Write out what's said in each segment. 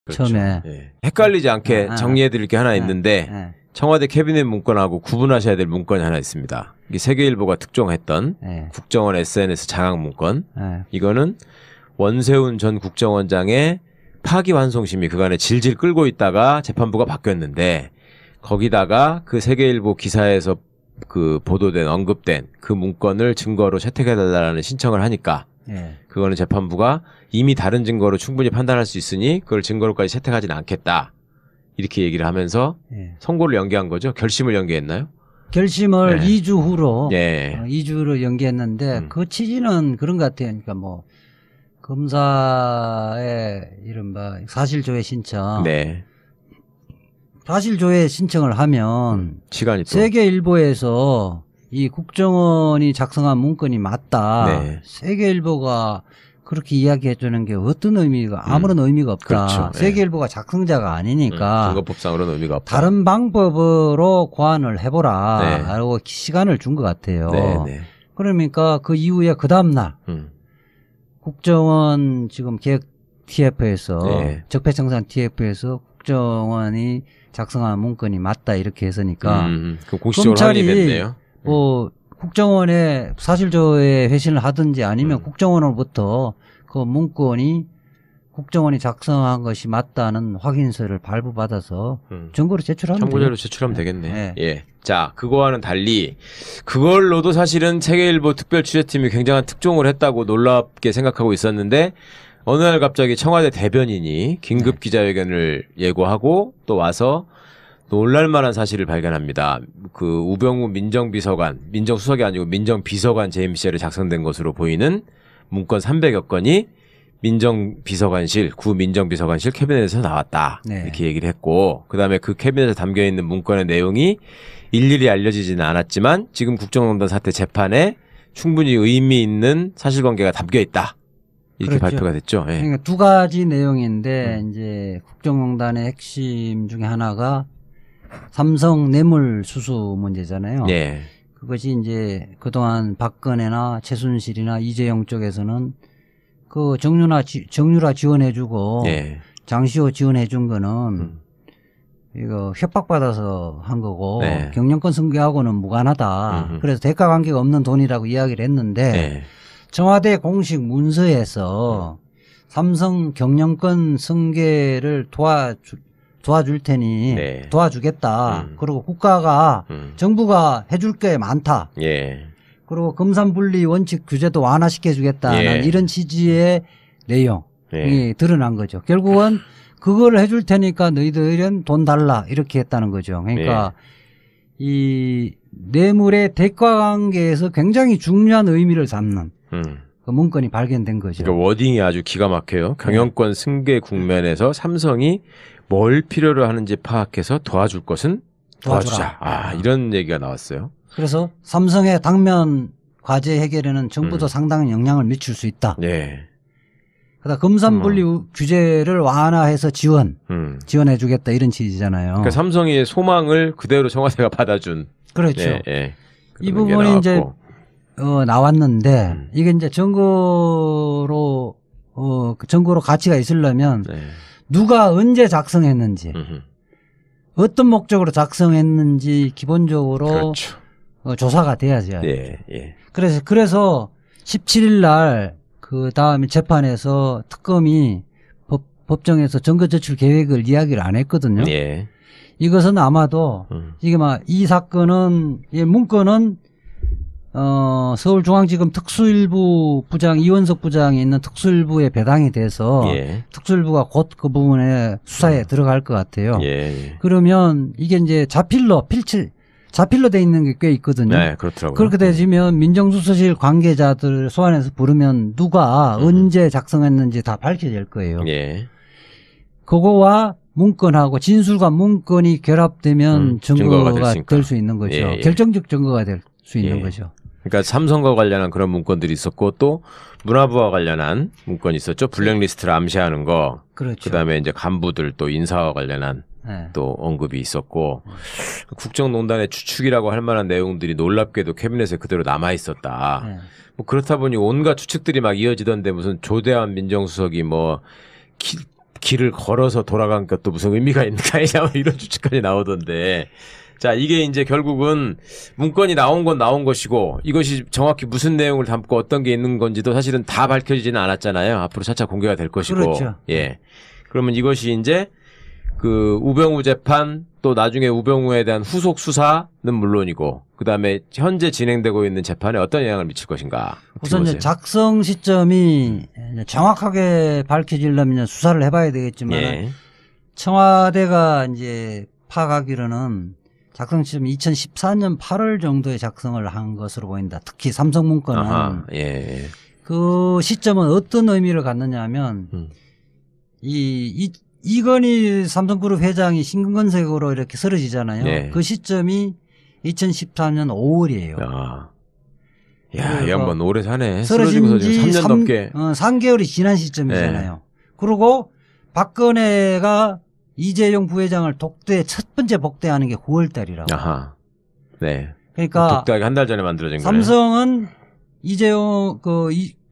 그렇죠. 처음에. 예. 헷갈리지 않게 정리해드릴 게 하나 있는데 청와대 캐비넷 문건하고 구분하셔야 될 문건이 하나 있습니다. 이게 세계일보가 특종했던 국정원 SNS 장악 문건. 이거는 원세훈 전 국정원장의 파기환송심이 그간에 질질 끌고 있다가 재판부가 바뀌었는데 거기다가 그 세계일보 기사에서 그 보도된 언급된 그 문건을 증거로 채택해달라는 신청을 하니까 그거는 재판부가 이미 다른 증거로 충분히 판단할 수 있으니 그걸 증거로까지 채택하지는 않겠다 이렇게 얘기를 하면서 선고를 연기한 거죠. 결심을 연기했나요? 결심을 2주 후로 2주로 연기했는데 그 취지는 그런 것 같아요. 그러니까 뭐 검사의 이른바 사실조회 신청 사실조회 신청을 하면 시간이 또 세계일보에서 이 국정원이 작성한 문건이 맞다. 세계일보가 그렇게 이야기해 주는 게 어떤 의미가 아무런 의미가 없다. 그렇죠. 세계일보가 작성자가 아니니까 증거법상으로는 의미가 없다. 다른 방법으로 고안을 해보라 라고 시간을 준 것 같아요. 그러니까 그 이후에 그 다음날 국정원 지금 계획 TF에서 적폐청산 TF에서 국정원이 작성한 문건이 맞다 이렇게 했으니까 그 공식적으로 확인이 됐네요. 뭐 국정원에 사실조회 회신을 하든지 아니면 국정원으로부터 그 문건이 국정원이 작성한 것이 맞다는 확인서를 발부받아서 증거로 제출하면 참고자료 제출하면 되겠네. 자, 그거와는 달리 그걸로도 사실은 세계일보 특별취재팀이 굉장한 특종을 했다고 놀랍게 생각하고 있었는데 어느 날 갑자기 청와대 대변인이 긴급 기자회견을 예고하고 또 와서 놀랄만한 사실을 발견합니다. 그 우병우 민정비서관, 민정수석이 아니고 민정비서관 재임 시절에 작성된 것으로 보이는 문건 300여 건이 민정비서관실, 구민정비서관실 캐비넷에서 나왔다. 이렇게 얘기를 했고 그다음에 그 캐비넷에 담겨있는 문건의 내용이 일일이 알려지지는 않았지만 지금 국정농단 사태 재판에 충분히 의미 있는 사실관계가 담겨있다. 이렇게 발표가 됐죠. 그러니까 두 가지 내용인데 이제 국정농단의 핵심 중에 하나가 삼성 뇌물 수수 문제잖아요. 그것이 이제 그동안 박근혜나 최순실이나 이재용 쪽에서는 그 정유라 지원해주고 장시호 지원해준 거는 이거 협박받아서 한 거고 경영권 승계하고는 무관하다. 그래서 대가 관계가 없는 돈이라고 이야기를 했는데 청와대 공식 문서에서 삼성 경영권 승계를 도와줄 테니 도와주겠다. 그리고 국가가 정부가 해줄 게 많다. 그리고 금산분리 원칙 규제도 완화시켜주겠다는 이런 취지의 내용이 드러난 거죠. 결국은 그걸 해줄 테니까 너희들은 돈 달라 이렇게 했다는 거죠. 그러니까 이 뇌물의 대가 관계에서 굉장히 중요한 의미를 담는 그 문건이 발견된 거죠. 그러니까 워딩이 아주 기가 막혀요. 경영권 승계 국면에서 삼성이 뭘 필요로 하는지 파악해서 도와줄 것은 도와주자. 이런 얘기가 나왔어요. 그래서 삼성의 당면 과제 해결에는 정부도 상당한 영향을 미칠 수 있다. 그다음 금산분리 규제를 완화해서 지원해 주겠다 이런 취지잖아요. 그러니까 삼성의 소망을 그대로 청와대가 받아준. 그렇죠. 이 부분이 이제 나왔는데 이게 이제 증거로 가치가 있으려면 누가 언제 작성했는지 어떤 목적으로 작성했는지 기본적으로 조사가 돼야죠. 그래서 17일 날 그 다음에 재판에서 특검이 법정에서 증거 제출 계획을 이야기를 안 했거든요. 이것은 아마도 이게 이 사건은 이 문건은 서울중앙지검 특수일부 부장 이원석 부장이 있는 특수일부에 배당이 돼서 특수일부가 곧 그 부분에 수사에 들어갈 것 같아요. 그러면 이게 이제 자필로 돼 있는 게 꽤 있거든요. 그렇더라고요. 그렇게 되면 민정수석실 관계자들 소환해서 부르면 누가 언제 작성했는지 다 밝혀질 거예요. 그거와 문건하고 진술과 문건이 결합되면 증거가 될 수 있는 거죠. 결정적 증거가 될 수 있는 거죠. 그러니까 삼성과 관련한 그런 문건들이 있었고 또 문화부와 관련한 문건이 있었죠. 블랙리스트를 암시하는 거. 그다음에 이제 간부들 또 인사와 관련한 또 언급이 있었고 국정농단의 추측이라고 할 만한 내용들이 놀랍게도 캐비넷에 그대로 남아 있었다. 뭐 그렇다 보니 온갖 추측들이 막 이어지던데 무슨 조대한 민정수석이 뭐 길을 걸어서 돌아간 것도 무슨 의미가 있는 거 아니냐 이런 추측까지 나오던데. 자, 이게 이제 결국은 문건이 나온 건 나온 것이고 이것이 정확히 무슨 내용을 담고 어떤 게 있는 건지도 사실은 다 밝혀지지는 않았잖아요. 앞으로 차차 공개가 될 것이고. 그렇죠. 예. 그러면 이것이 이제 그 우병우 재판 또 나중에 우병우에 대한 후속 수사는 물론이고 그다음에 현재 진행되고 있는 재판에 어떤 영향을 미칠 것인가. 우선 이제 작성 시점이 정확하게 밝혀지려면 수사를 해봐야 되겠지만 예. 청와대가 이제 파악하기로는 작성 시점이 2014년 8월 정도에 작성을 한 것으로 보인다. 특히 삼성문건은 아하, 예. 그 시점은 어떤 의미를 갖느냐 하면 이건희 삼성그룹 회장이 심근경색으로 이렇게 쓰러지잖아요. 네. 그 시점이 2014년 5월이에요. 야, 이 양반 오래 사네. 쓰러진 지 3년 넘게. 3개월이 지난 시점이잖아요. 네. 그리고 박근혜가 이재용 부회장을 첫 번째 복대하는 게 9월 달이라고. 아하. 네. 그러니까. 독대하기 한 달 전에 만들어진 거예요. 삼성은 이재용,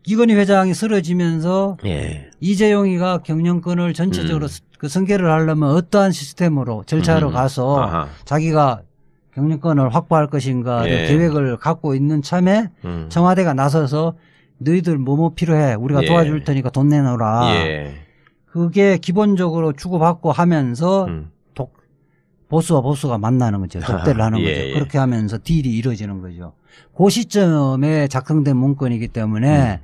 이건희 회장이 쓰러지면서 예. 이재용이가 경영권을 전체적으로 그 승계를 하려면 어떠한 시스템으로 절차로 가서 아하. 자기가 경영권을 확보할 것인가 예. 계획을 갖고 있는 참에 청와대가 나서서 너희들 뭐 필요해 우리가 예. 도와줄 테니까 돈 내놓으라. 예. 그게 기본적으로 주고받고 하면서 보스와 보스가 만나는 거죠. 독대를 하는 거죠. 예. 그렇게 하면서 딜이 이루어지는 거죠. 그 시점에 작성된 문건이기 때문에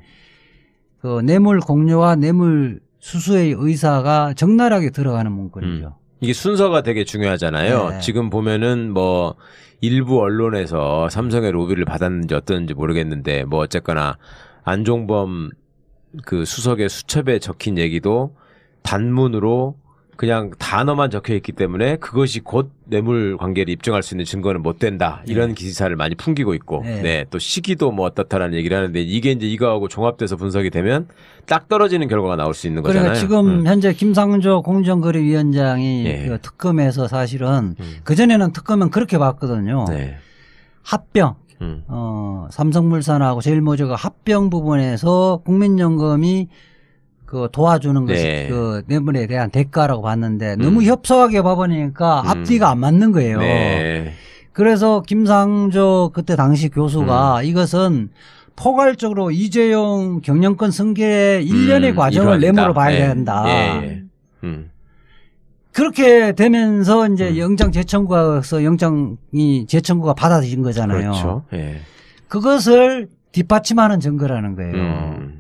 그 뇌물 공여와 뇌물 수수의 의사가 적나라하게 들어가는 문건이죠. 이게 순서가 되게 중요하잖아요. 네. 지금 보면은 뭐 일부 언론에서 삼성의 로비를 받았는지 어떤지 모르겠는데 뭐 어쨌거나 안종범 그 수석의 수첩에 적힌 얘기도 단문으로 그냥 단어만 적혀 있기 때문에 그것이 곧 뇌물 관계를 입증할 수 있는 증거는 못 된다. 이런 기사를 많이 풍기고 있고. 네. 또 시기도 뭐 어떻다라는 얘기를 하는데 이게 이제 이거하고 종합돼서 분석이 되면 딱 떨어지는 결과가 나올 수 있는 거잖아요. 그러니까 지금 현재 김상조 공정거래위원장이 그 특검에서 사실은 그전에는 특검은 그렇게 봤거든요. 네. 합병. 삼성물산하고 제일모직가 합병 부분에서 국민연금이 그 도와주는 것이 네. 그 뇌물에 대한 대가라고 봤는데 너무 협소하게 봐보니까 앞뒤가 안 맞는 거예요. 네. 그래서 김상조 그때 당시 교수가 이것은 포괄적으로 이재용 경영권 승계의 일련의 과정을 뇌물로 봐야 네. 된다. 예. 그렇게 되면서 이제 영장 재청구가서 영장이 재청구가 받아들인 거잖아요. 그렇죠. 예. 그것을 뒷받침하는 증거라는 거예요.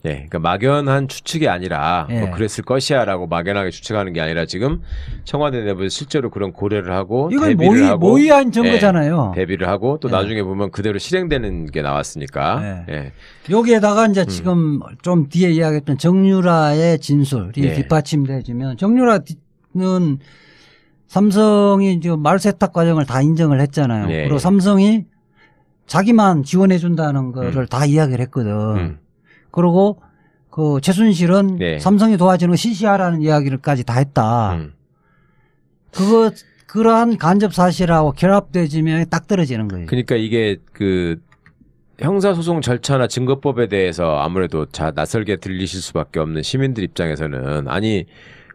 네, 그러니까 막연한 추측이 아니라 예. 뭐 그랬을 것이야라고 막연하게 추측하는 게 아니라 지금 청와대 내부에서 실제로 그런 고려를 하고 대비를 하고 모의한 증거잖아요. 예, 대비를 하고 또 나중에 보면 그대로 실행되는 게 나왔으니까. 예. 여기에다가 이제 지금 좀 뒤에 이야기했던 정유라의 진술이 뒷받침되지면 정유라는 삼성이 지금 말 세탁 과정을 다 인정을 했잖아요. 그리고 삼성이 자기만 지원해 준다는 거를 다 이야기를 했거든. 그리고 그 최순실은 삼성이 도와주는 거 시시하라는 이야기를까지 다 했다. 그러한 간접 사실하고 결합되지면 딱 떨어지는 거예요. 그러니까 이게 그 형사소송 절차나 증거법에 대해서 아무래도 낯설게 들리실 수밖에 없는 시민들 입장에서는 아니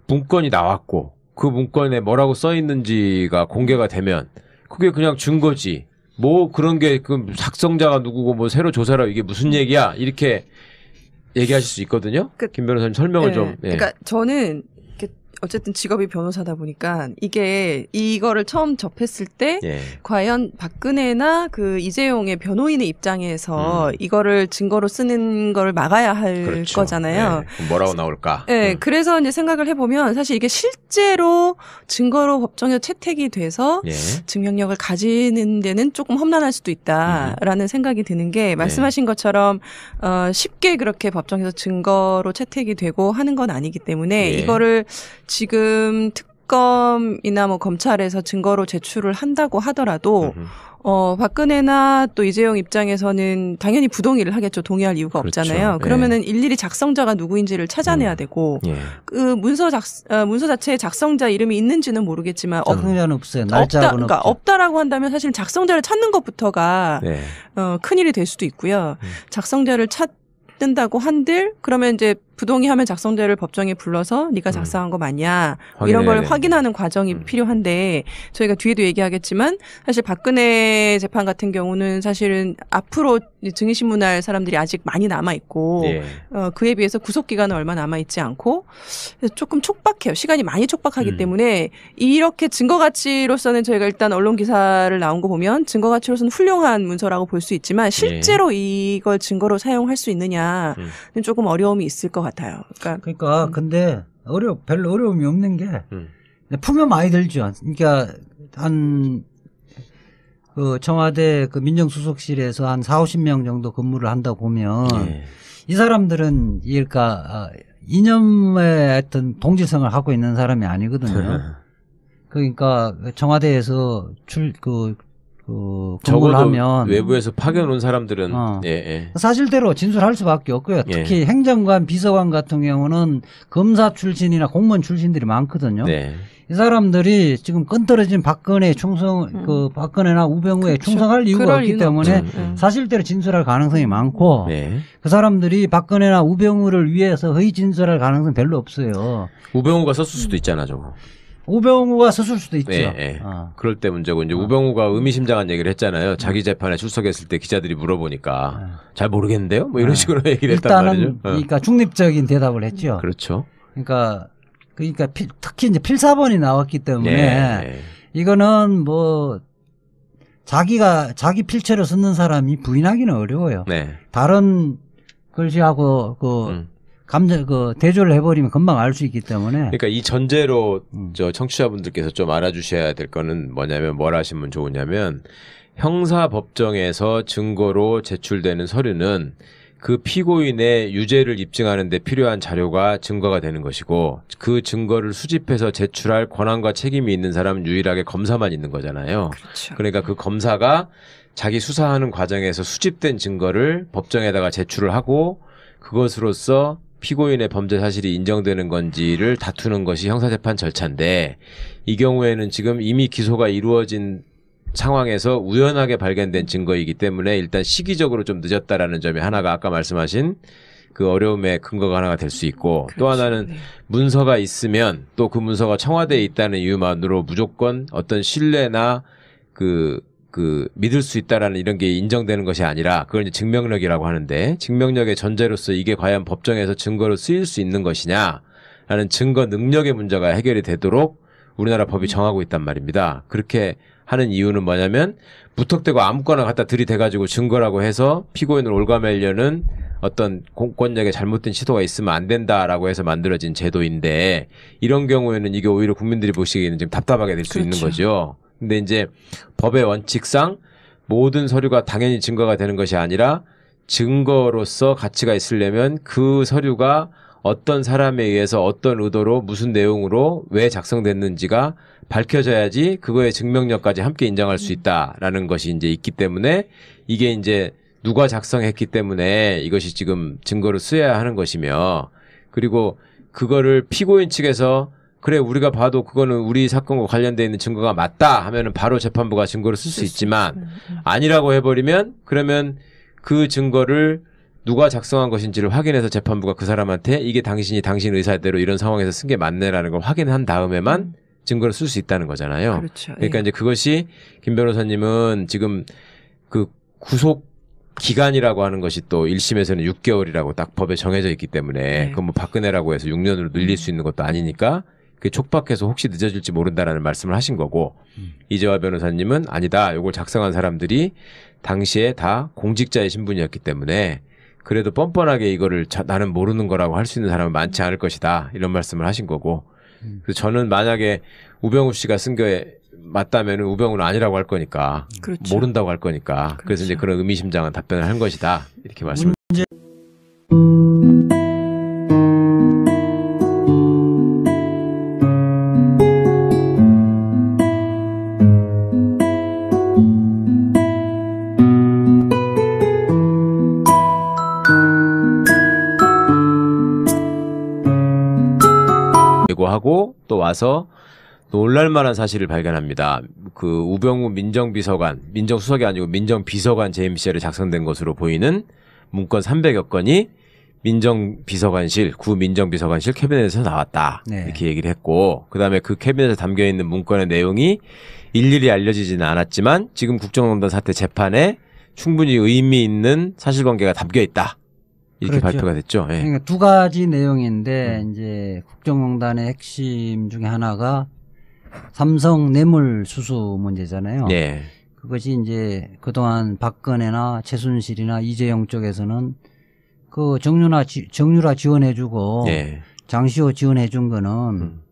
문건이 나왔고 그 문건에 뭐라고 써 있는지가 공개가 되면 그게 그냥 증거지. 뭐 그런 게 그 작성자가 누구고 뭐 새로 조사라 이게 무슨 얘기야 이렇게 얘기하실 수 있거든요. 김 변호사님 설명을 좀. 그러니까 저는 어쨌든 직업이 변호사다 보니까 이거를 처음 접했을 때 과연 박근혜나 그 이재용의 변호인의 입장에서 이거를 증거로 쓰는 걸 막아야 할 그렇죠. 거잖아요. 그럼 뭐라고 나올까? 그래서 이제 생각을 해보면 사실 이게 실제로 증거로 법정에서 채택이 돼서 증명력을 가지는 데는 조금 험난할 수도 있다라는 생각이 드는 게 말씀하신 것처럼 쉽게 그렇게 법정에서 증거로 채택이 되고 하는 건 아니기 때문에 이거를 지금 특검이나 뭐 검찰에서 증거로 제출을 한다고 하더라도 박근혜나 또 이재용 입장에서는 당연히 부동의를 하겠죠. 동의할 이유가 그렇죠. 없잖아요. 그러면은 일일이 작성자가 누구인지를 찾아내야 되고 그 문서 자체에 작성자 이름이 있는지는 모르겠지만 작성자는 없어요. 날짜는 그러니까 없다라고 한다면 사실 작성자를 찾는 것부터가 큰일이 될 수도 있고요. 작성자를 찾는다고 한들 그러면 이제 부동의하면 작성자를 법정에 불러서 네가 작성한 거 맞냐 이런 걸 확인하는 과정이 필요한데 저희가 뒤에도 얘기하겠지만 사실 박근혜 재판 같은 경우는 사실은 앞으로 증인신문할 사람들이 아직 많이 남아 있고 그에 비해서 구속 기간은 얼마 남아 있지 않고 조금 촉박해요. 시간이 많이 촉박하기 때문에 이렇게 증거 가치로서는 저희가 일단 언론 기사를 나온 거 보면 증거 가치로서는 훌륭한 문서라고 볼 수 있지만 실제로 이걸 증거로 사용할 수 있느냐는 조금 어려움이 있을 것 같아요. 그러니까 근데 별로 어려움이 없는 게 품면 많이 들죠. 그러니까 그 청와대 그 민정수석실에서 한 40-50명 정도 근무를 한다고 보면 이 사람들은 그러니까 이념의 어떤 동질성을 갖고 있는 사람이 아니거든요. 그러니까 청와대에서 근무를 하면 외부에서 파견 온 사람들은 사실대로 진술할 수밖에 없고요. 특히 행정관, 비서관 같은 경우는 검사 출신이나 공무원 출신들이 많거든요. 이 사람들이 지금 끈떨어진 박근혜 박근혜나 우병우에 충성할 이유가 없기 때문에 사실대로 진술할 가능성이 많고 그 사람들이 박근혜나 우병우를 위해서 허위 진술할 가능성은 별로 없어요. 우병우가 썼을 수도 있잖아, 저거. 우병우가 썼을 수도 있죠. 그럴 때 문제고 이제 우병우가 의미심장한 얘기를 했잖아요. 자기 재판에 출석했을 때 기자들이 물어보니까 잘 모르겠는데요. 뭐 이런 식으로 얘기를 했단 말이죠. 일단은 그러니까 중립적인 대답을 했죠. 그렇죠. 그러니까 특히 이제 필사본이 나왔기 때문에 이거는 뭐 자기 필체로 쓰는 사람이 부인하기는 어려워요. 다른 글씨하고 대조를 해버리면 금방 알 수 있기 때문에. 그러니까 이 전제로 저 청취자분들께서 좀 알아주셔야 될 거는 뭐냐면 뭘 하시면 좋으냐면 형사법정에서 증거로 제출되는 서류는 그 피고인의 유죄를 입증하는 데 필요한 자료가 증거가 되는 것이고 그 증거를 수집해서 제출할 권한과 책임이 있는 사람은 유일하게 검사만 있는 거잖아요. 그렇죠. 그러니까 그 검사가 자기 수사하는 과정에서 수집된 증거를 법정에다가 제출을 하고 그것으로써 피고인의 범죄 사실이 인정되는 건지를 다투는 것이 형사재판 절차인데 이 경우에는 지금 이미 기소가 이루어진 상황에서 우연하게 발견된 증거이기 때문에 일단 시기적으로 좀 늦었다라는 점이 하나가 아까 말씀하신 그 어려움의 근거가 하나가 될 수 있고 또 하나는 문서가 있으면 또 그 문서가 청와대에 있다는 이유만으로 무조건 어떤 신뢰나 믿을 수 있다라는 이런 게 인정되는 것이 아니라 그걸 이제 증명력이라고 하는데 증명력의 전제로서 이게 과연 법정에서 증거로 쓰일 수 있는 것이냐라는 증거 능력의 문제가 해결이 되도록 우리나라 법이 정하고 있단 말입니다. 그렇게 하는 이유는 뭐냐면 무턱대고 아무거나 갖다 들이대가지고 증거라고 해서 피고인을 올가매려는 어떤 공권력의 잘못된 시도가 있으면 안 된다라고 해서 만들어진 제도인데 이런 경우에는 이게 오히려 국민들이 보시기에는 좀 답답하게 될 수 있는 거죠. 근데 이제 법의 원칙상 모든 서류가 당연히 증거가 되는 것이 아니라 증거로서 가치가 있으려면 그 서류가 어떤 사람에 의해서 어떤 의도로 무슨 내용으로 왜 작성됐는지가 밝혀져야지 그거의 증명력까지 함께 인정할 수 있다라는 것이 이제 있기 때문에 이게 이제 누가 작성했기 때문에 이것이 지금 증거로 쓰여야 하는 것이며 그리고 그거를 피고인 측에서 그래 우리가 봐도 그거는 우리 사건과 관련되어 있는 증거가 맞다 하면은 바로 재판부가 증거로 쓸 수 있지만 아니라고 해버리면 그러면 그 증거를 누가 작성한 것인지를 확인해서 재판부가 그 사람한테 이게 당신 의사대로 이런 상황에서 쓴 게 맞네라는 걸 확인한 다음에만 증거를 쓸 수 있다는 거잖아요. 그렇죠. 그러니까 이제 그것이 김 변호사님은 지금 그 구속 기간이라고 하는 것이 또 1심에서는 6개월이라고 딱 법에 정해져 있기 때문에 그건 뭐 박근혜라고 해서 6년으로 늘릴 수 있는 것도 아니니까 그게 촉박해서 혹시 늦어질지 모른다라는 말씀을 하신 거고 이재화 변호사님은 아니다. 이걸 작성한 사람들이 당시에 다 공직자의 신분이었기 때문에 그래도 뻔뻔하게 이거를 나는 모르는 거라고 할 수 있는 사람은 많지 않을 것이다. 이런 말씀을 하신 거고 그래서 저는 만약에 우병우 씨가 쓴 게 맞다면 우병우는 아니라고 할 거니까 그렇죠. 모른다고 할 거니까 그렇죠. 그래서 이제 그런 의미심장한 답변을 한 것이다. 이렇게 말씀을 하고 또 와서 놀랄만한 사실을 발견합니다. 그 우병우 민정비서관, 민정수석이 아니고 민정비서관 재임 시절에 작성된 것으로 보이는 문건 300여 건이 민정비서관실, 구민정비서관실 캐비넷에서 나왔다. 네. 이렇게 얘기를 했고, 그 다음에 그 캐비넷에 담겨있는 문건의 내용이 일일이 알려지지는 않았지만 지금 국정농단 사태 재판에 충분히 의미 있는 사실관계가 담겨있다. 이렇게 그렇죠. 발표가 됐죠. 예. 그러니까 두 가지 내용인데 이제 국정농단의 핵심 중에 하나가 삼성 뇌물 수수 문제잖아요. 예. 그것이 이제 그동안 박근혜나 최순실이나 이재용 쪽에서는 그 정유라 지원해주고 예. 장시호 지원해준 거는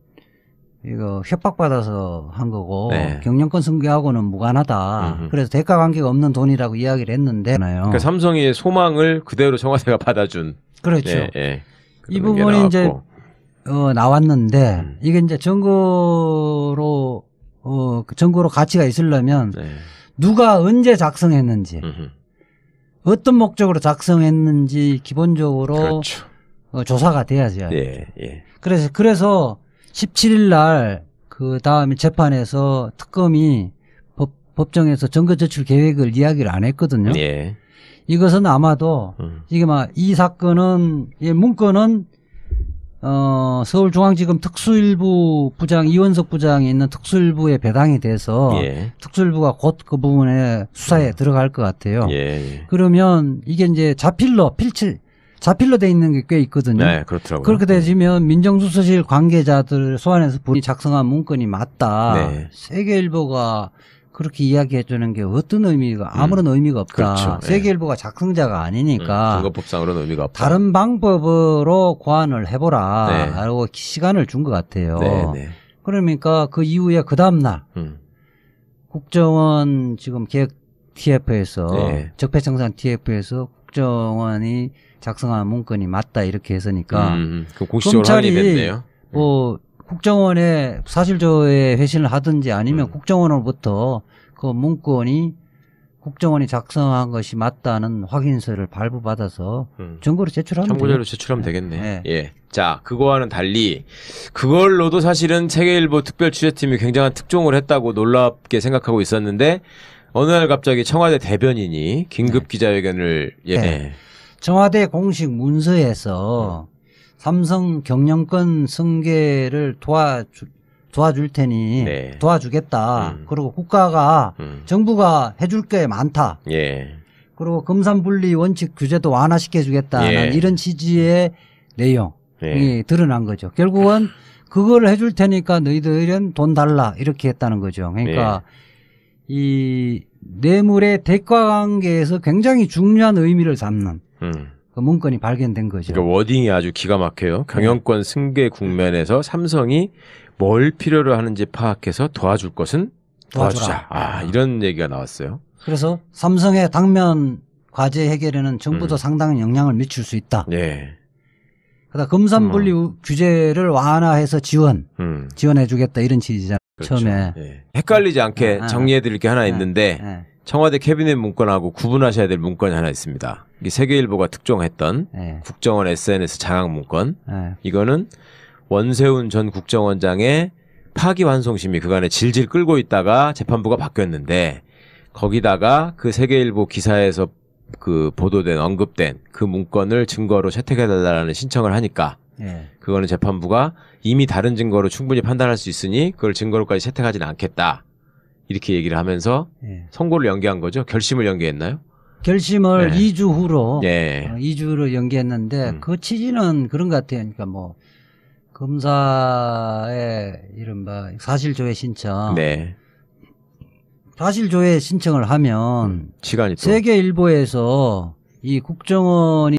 이거 협박받아서 한 거고 네. 경영권 승계하고는 무관하다. 그래서 대가 관계가 없는 돈이라고 이야기를 했는데 그러니까 삼성의 소망을 그대로 청와대가 받아준. 그렇죠. 예, 예. 이 부분이 이제 나왔는데 이게 이제 증거로 가치가 있으려면 네. 누가 언제 작성했는지 어떤 목적으로 작성했는지 기본적으로 그렇죠. 조사가 돼야죠. 예, 예. 그래서 17일 날 그 다음에 재판에서 특검이 법정에서 증거 제출 계획을 이야기를 안 했거든요. 예. 이것은 아마도 이게 막 이 사건은 이 문건은 서울중앙지검 특수일부 부장 이원석 부장이 있는 특수일부에 배당이 돼서 예. 특수일부가 곧 그 부분에 수사에 들어갈 것 같아요. 예. 그러면 이게 이제 자필로 돼 있는 게 꽤 있거든요. 네, 그렇더라고요. 그렇게 되시면 민정수석실 관계자들 소환해서 본인이 작성한 문건이 맞다. 네. 세계일보가 그렇게 이야기해 주는 게 어떤 의미가 아무런 의미가 없다. 그렇죠. 세계일보가 작성자가 아니니까 증거법상으로는 의미가 없다. 다른 방법으로 고안을 해보라. 네. 라고 시간을 준 것 같아요. 네, 네. 그러니까 그 이후에 그 다음날 국정원 지금 계획 TF에서 네. 적폐청산 TF에서 국정원이 작성한 문건이 맞다 이렇게 했으니까 그 공식적으로 확인이 됐네요. 뭐 국정원에 사실조회 회신을 하든지 아니면 국정원으로부터 그 문건이 국정원이 작성한 것이 맞다는 확인서를 발부받아서 증거로 제출하면 참고자료 제출하면 되겠네. 네. 예. 자, 그거와는 달리 그걸로도 사실은 세계일보 특별취재팀이 굉장한 특종을 했다고 놀랍게 생각하고 있었는데 어느 날 갑자기 청와대 대변인이 긴급 기자회견을 네. 청와대 공식 문서에서 삼성 경영권 승계를 도와줄 테니 네. 도와주겠다. 그리고 국가가 정부가 해줄 게 많다. 예. 그리고 금산분리 원칙 규제도 완화시켜 주겠다는 예. 이런 취지의 내용이 예. 드러난 거죠. 결국은 그걸 해줄 테니까 너희들은 돈 달라 이렇게 했다는 거죠. 그러니까 이 뇌물의 대가 관계에서 굉장히 중요한 의미를 담는 그 문건이 발견된 거죠. 그러니까 워딩이 아주 기가 막혀요. 경영권 승계 국면에서 삼성이 뭘 필요로 하는지 파악해서 도와줄 것은 도와주자. 아, 이런 얘기가 나왔어요. 그래서 삼성의 당면 과제 해결에는 정부도 상당한 영향을 미칠 수 있다. 예. 그다음 금산분리 규제를 완화해서 지원해주겠다 이런 취지잖아요. 그렇죠. 처음에 예. 헷갈리지 않게 정리해드릴 게 하나 있는데 청와대 캐비넷 문건하고 구분하셔야 될 문건이 하나 있습니다. 이게 세계일보가 특종했던 국정원 SNS 장악 문건. 이거는 원세훈 전 국정원장의 파기환송심이 그간에 질질 끌고 있다가 재판부가 바뀌었는데 거기다가 그 세계일보 기사에서 그 보도된 언급된 그 문건을 증거로 채택해달라는 신청을 하니까 그거는 재판부가 이미 다른 증거로 충분히 판단할 수 있으니 그걸 증거로까지 채택하지는 않겠다. 이렇게 얘기를 하면서 선고를 연기한 거죠. 결심을 연기했나요? 결심을 2주 후로 2주로 연기했는데 그 취지는 그런 것 같아요. 그러니까 뭐 검사의 이른바 사실조회 신청 사실조회 신청을 하면 시간이 또 세계일보에서 이 국정원이